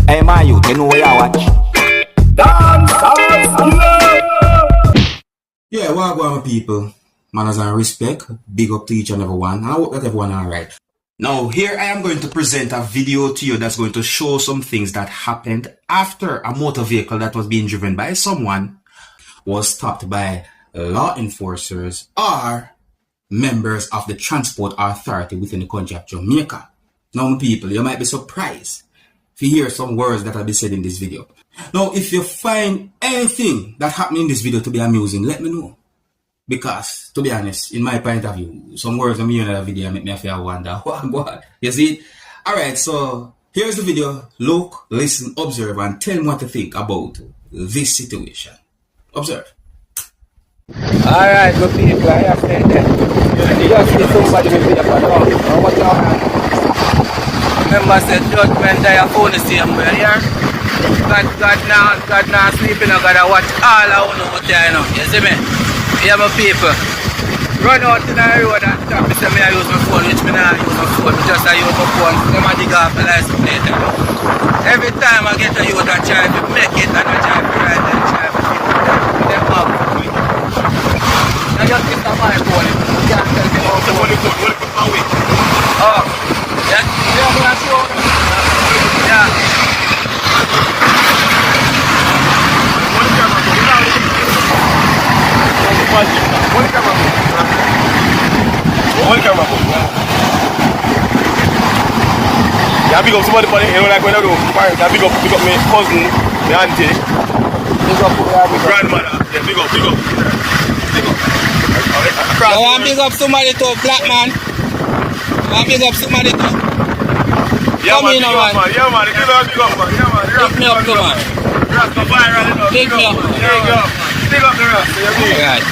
Hey, my youth, you know where you watch? Dancehall skilla. Yeah, what going on, people? Manners and respect. Big up to each and every one. I hope that everyone alright. Now, here I am going to present a video to you that's going to show some things that happened after a motor vehicle that was being driven by someone was stopped by law enforcers or members of the transport authority within the country of Jamaica. Now, people, you might be surprised if you hear some words that have been said in this video. Now, if you find anything that happened in this video to be amusing, let me know. Because, to be honest, in my point of view, some words I'm hearing in that video make me feel wonder. What? You see? Alright, so here's the video. Look, listen, observe, and tell me what to think about this situation. Observe. Alright, good people, I have said that. You just see somebody with the patrol. Now what you have? Remember, said judgment day upon the same way here. God now sleeping, I gotta watch all I want to watch, you know. You see me? Yeah, my people. Run out in the road and stop me, say me I use my phone, which me not use my phone. Me just I use my phone. Them a dig off the license plate. Every time I get a youth I try to make it and I try to ride and try to keep them up. I just get my phone. You can't tell me how to hold it. Oh. Yeah? Yeah, I'm not sure. Yeah. Yeah, big up somebody for the, you know, like when I do parents, I big up my cousin, my auntie, Big up my grandmother. Yeah, big up. I want to big up somebody to black man. I want to big up somebody to. Yeah, Come man, in, big up, man. Yeah, man, big up, man. Yeah, man. Pick me up, come on. Rasta viral, you know. Pick me up. Big up the Rasta, you know. Alright.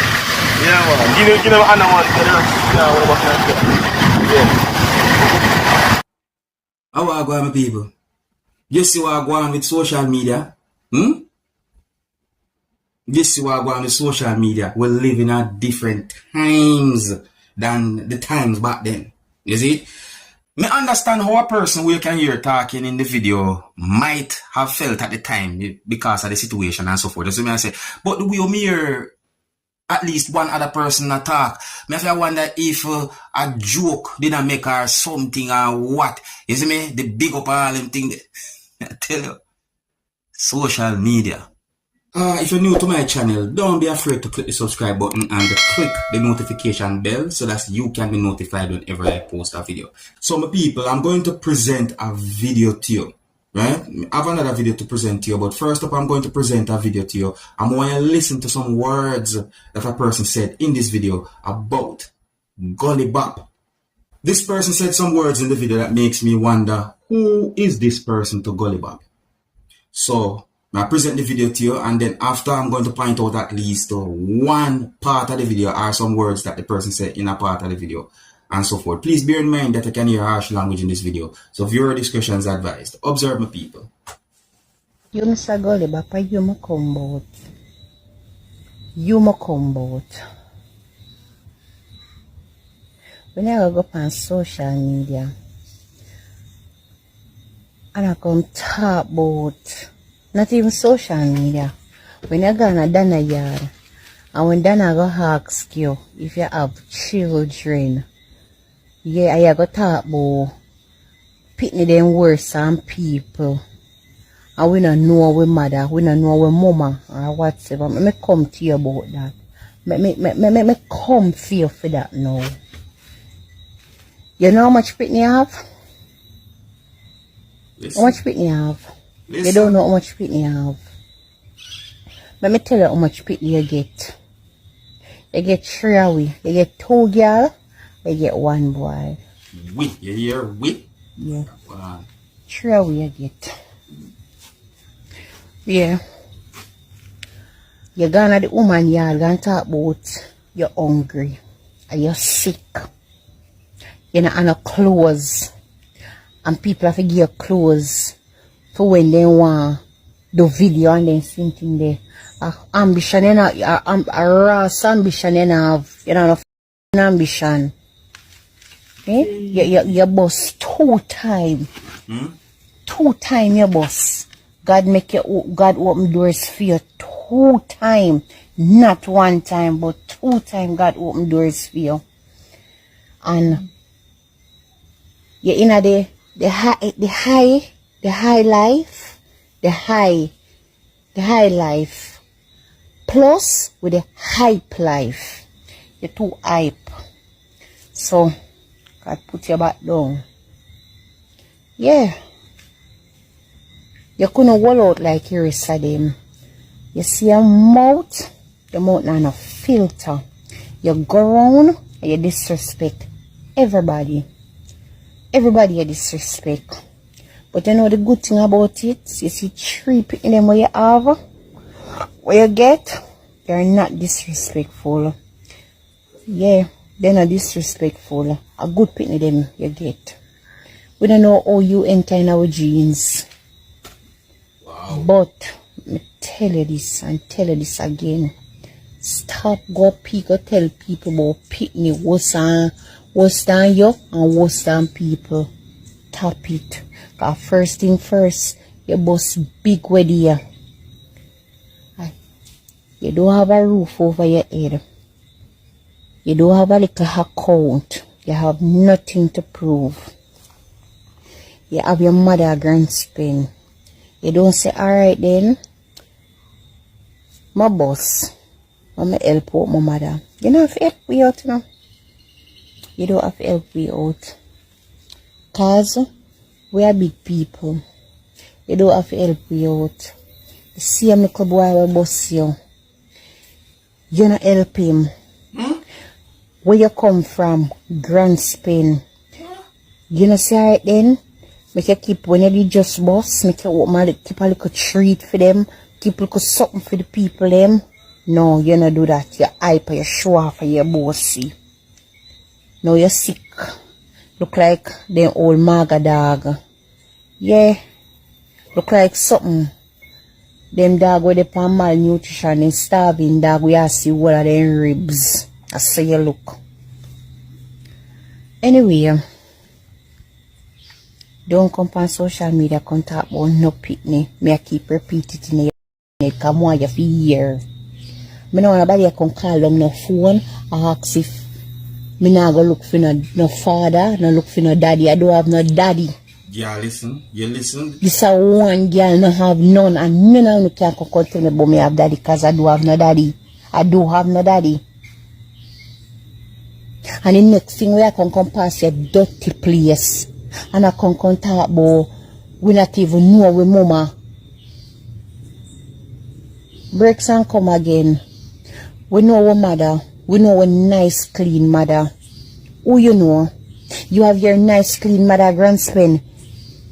Yeah, man. Give them another one. Yeah, what about that? Yeah. How are you going, my people? You see what I go on with social media? You see what I go on with social media? We live in at different times than the times back then. You see? Me understand how a person we can hear talking in the video might have felt at the time because of the situation and so forth. That's what I say. But the way you hear at least one other person attack, me have to wonder if a joke didn't make her something or what. You see me? The big up all them things. I tell you, social media. If you're new to my channel, don't be afraid to click the subscribe button and click the notification bell so that you can be notified whenever I post a video. So my people, I'm going to present a video to you. Right? I have another video to present to you, but first up I'm going to present a video to you. I'm going to listen to some words that a person said in this video about Gully Bop. This person said some words in the video that makes me wonder, who is this person to Gully Bop? So I present the video to you, and then after I'm going to point out at least one part of the video or some words that the person said in a part of the video and so forth. Please bear in mind that I can hear harsh language in this video, so viewer discretion is advised. Observe, my people. You Mr. Gully Bop, you mo come bout. You mo come bout. When I go up on social media and I come talk about not even social media. When I go on a Dana yard and when Dana go ask you if you have children, yeah, I go talk about picking them worse than people. And we don't know our mother, we don't know our mama or whatever. Me come to you about that. Me come for you for that now. You know how much pitney you have? Listen. How much pitney you have? Listen. You don't know how much pitney you have. Let me tell you how much pitney you get. You get 3 away. You get 2 girl, you get 1 boy. We, you hear we? Yeah. Wow. 3 away you get. Yeah. You're gonna the woman yard gonna talk about you're hungry and you're sick. You're not on a clothes. And people have to give you clothes for when they want the video and then something there. Ambition, you know, a raw ambition, you know, ambition. Eh? You bust 2 times. 2 times you bust. God make you, God open doors for you 2 times. Not 1 time, but 2 times God open doors for you. And you're in the high life. Plus with the hype life. You're too hype. So God put your back down. Yeah. You couldn't wall out like you rest of them. You see your mouth not a filter. You go around and you disrespect everybody. Everybody you disrespect. But you know the good thing about it, you see 3 people in them where you have, where you get, they're not disrespectful. Yeah, they're not disrespectful. A good people in them you get. We don't know how you enter in our genes. Wow. But I tell you this and tell you this again. Stop go tell people about picnic worse than you and worse than people. Stop it. Cause first thing first, you boss big wedding. You don't have a roof over your head. You don't have a little account. You have nothing to prove. You have your mother grandspin. You don't say, alright then, my boss, I'm going to help out my mother. You don't have to help me out, you know. You don't have to help me out. Cause we are big people. You don't have to help me out. The same little boy will boss you. You not help him. Where you come from, grandspin. You know say alright then, make you keep when you just boss, make you keep a little treat for them, keep a little something for the people them. No, you not do that. You hype, you show off, you bossy. Now you're sick. Look like the old maga dog. Yeah. Look like something. Them dog with the malnutrition and starving dog, we are see what are them ribs. I see you look. Anyway, don't come on social media come talk about no picnic. Me I keep repeating it in the come on you for year. Me know nobody can call on no phone or ask if me not go look for no father, no look for no daddy. I don't have no daddy. Yeah, listen. You listen. This a one girl no have none and none of you can come tell me about me have daddy because I do have no daddy. I do have no daddy. And the next thing we can come past your dirty place. And I can talk about we not even know we mama. Breaks and come again. We know our mother. We know a nice clean mother. Who you know? You have your nice clean mother grandspin.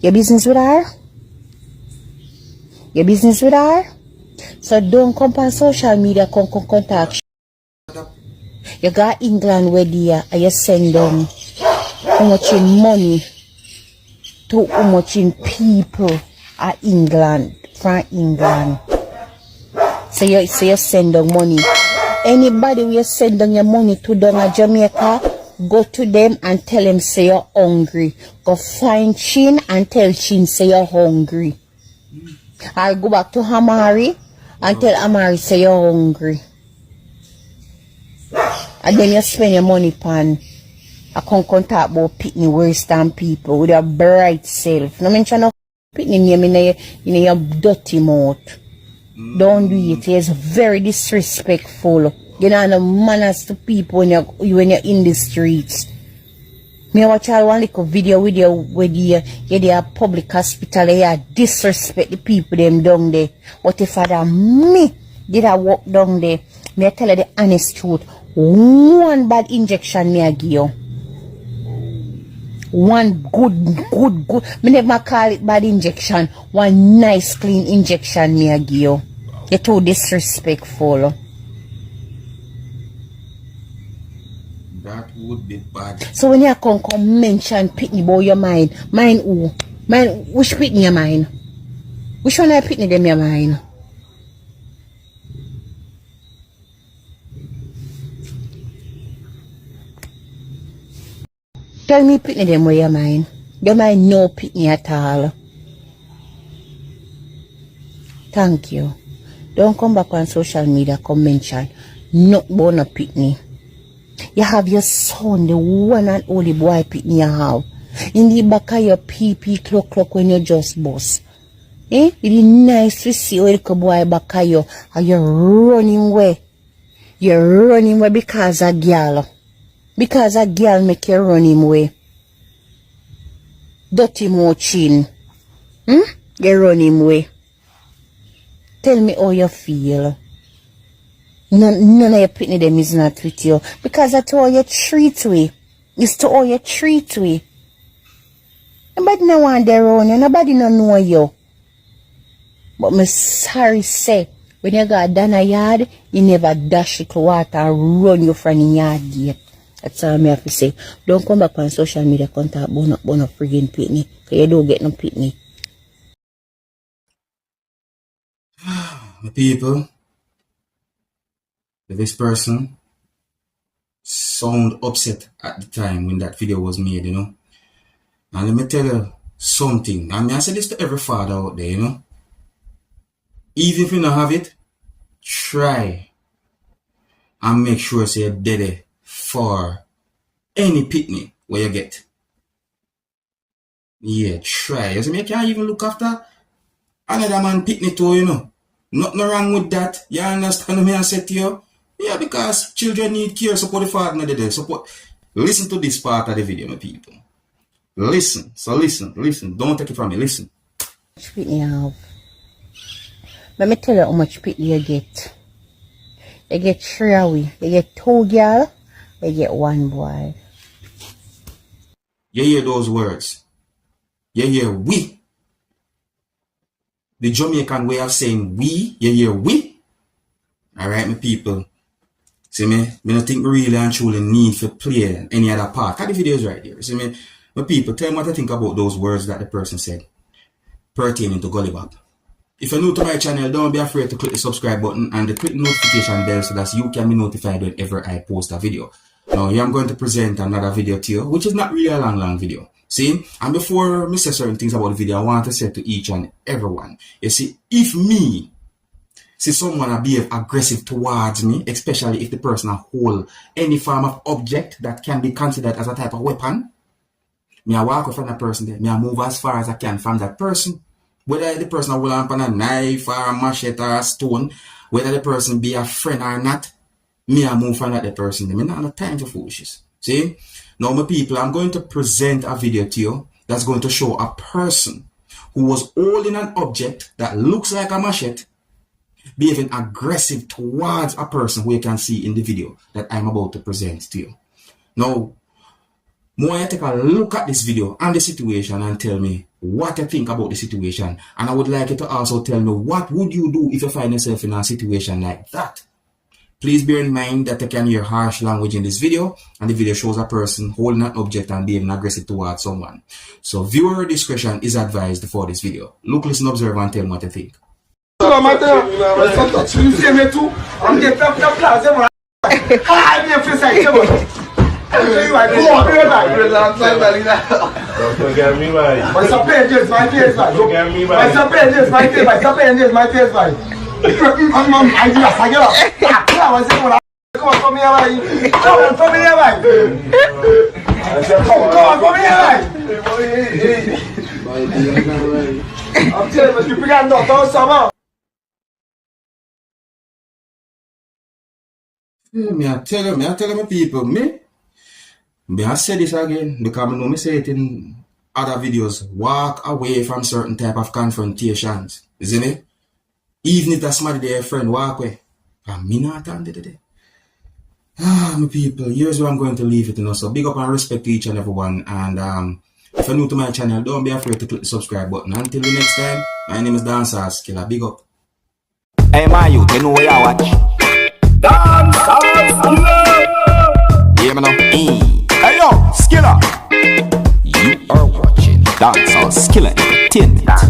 Your business with her? Your business with her? So don't come on social media come contact. You got England where there and you send them how much in money to how much in people at England, from England. So you send them money. Anybody will send them your money to them at Jamaica, go to them and tell them say you're hungry. Go find Chin and tell Chin say you're hungry. I'll go back to Amari and tell Amari say you're hungry. And then you spend your money pan. I can't talk about picnic worse than people with a bright self. No mention no picnic name in your dirty mouth. Don't do it. It's very disrespectful. You know no manners to people when you're in the streets. Me watch all one little video with you where you're a public hospital you disrespect the people them down there. But if I me did I walk down there, me I tell you the honest truth. One bad injection me I give you. One good. Me never call it bad injection. One nice clean injection me I give you. You're too disrespectful. That would be bad. So when you come mention pitney about your mind who? Mind which pitney your mind? Which one I pitney them your mind? Tell me pitney them where your mind. Your mind no pitney at all. Thank you. Don't come back on social media, come mention not born a pitney. You have your son, the one and only boy pitney you have. In the back of your pee clock when you just boss. Eh? It is nice to see a little boy back of you and you're running away. You're running away because a girl. Because a girl make you run him away. Dirty mochin. You run him away. Tell me how you feel. None of your pitney them is not with you. Because that's how you treat we. It's to how you treat we. Nobody no want their own you. Nobody no know you. But me sorry say, when you got down a yard, you never dash the water and run you from the yard gate. That's all me have to say. Don't come back on social media contact bone up friggin' pitney. Because you don't get no pitney. My people, this person sound upset at the time when that video was made, you know. And let me tell you something. I mean, I say this to every father out there, you know. Even if you don't have it, try and make sure say you're dead for any pitney where you get. Yeah, try. You see, you can't even look after another man pitney too, you know. Nothing wrong with that. You understand me I said to you? Yeah, because children need care, support the father there. Support. Listen to this part of the video, my people. Listen. So listen. Don't take it from me. Listen. How much pitney you have? Let me tell you how much pitney you get. You get 3 away. You get 2 girl. You get 1 boy. You hear those words? You hear we. The Jamaican way of saying we. You hear we. Alright, my people. See me? I don't think we really and truly need to play any other part. Cut the videos right there. See me? My people, tell me what I think about those words that the person said pertaining to Gully Bop. If you're new to my channel, don't be afraid to click the subscribe button and the click notification bell so that you can be notified whenever I post a video. Now, here I'm going to present another video to you, which is not really a long video. See? And before I say certain things about the video, I want to say to each and everyone, you see, if me see someone behave aggressive towards me, especially if the person hold any form of object that can be considered as a type of weapon, me I walk away from that person there. Me I move as far as I can from that person. Whether the person hold on a knife or a machete or a stone, whether the person be a friend or not, me I move from that person there. Me not have time for foolishness. See? Now my people, I'm going to present a video to you that's going to show a person who was holding an object that looks like a machete behaving aggressive towards a person who you can see in the video that I'm about to present to you. Now, more you take a look at this video and the situation and tell me what you think about the situation. And I would like you to also tell me what would you do if you find yourself in a situation like that. Please bear in mind that you can hear harsh language in this video, and the video shows a person holding an object and behaving aggressive towards someone. So viewer discretion is advised for this video. Look, listen, observe, and tell me what you think. Me I tell you my people, me I say this again because I know me say it in other videos. Walk away from certain type of confrontations. Isn't it? Even if that's somebody their friend, walk away. And me not under the day. My people, here's where I'm going to leave it, you know. So big up and respect to each and everyone. And if you're new to my channel, don't be afraid to click the subscribe button. Until the next time, my name is Dancehall. Big up. Hey, my youth, you know where you watch? Dancehall skilla. Yeah, man. Hey, yo, skilla. You are watching Dancehall Skilla Entertainment.